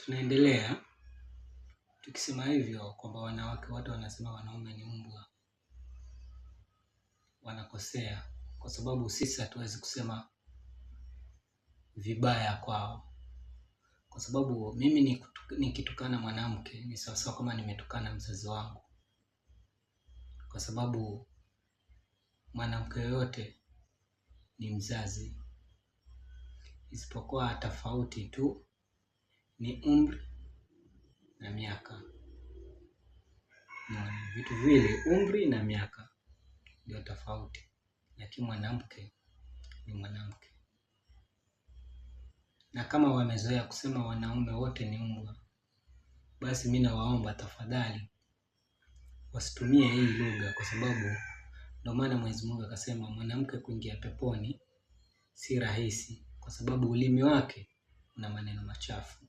Tunaendelea tukisema hivyo kwamba wanawake wote wanasema wanaume ni mbwa, wanakosea, kwa sababu sisi hatuwezi kusema vibaya kwao, kwa sababu mimi nikitukana mwanamke ni sawasawa kama nimetukana mzazi wangu, kwa sababu mwanamke yoyote ni mzazi, isipokuwa tofauti tu ni umri na miaka. Vitu vile, umri na miaka ndio tofauti, lakini mwanamke ni mwanamke. Na kama wamezoea kusema wanaume wote ni mbwa, basi mimi nawaomba tafadhali wasitumie hii lugha, kwa sababu ndio maana Mwenyezi Mungu akasema mwanamke kuingia peponi si rahisi, kwa sababu ulimi wake una maneno machafu.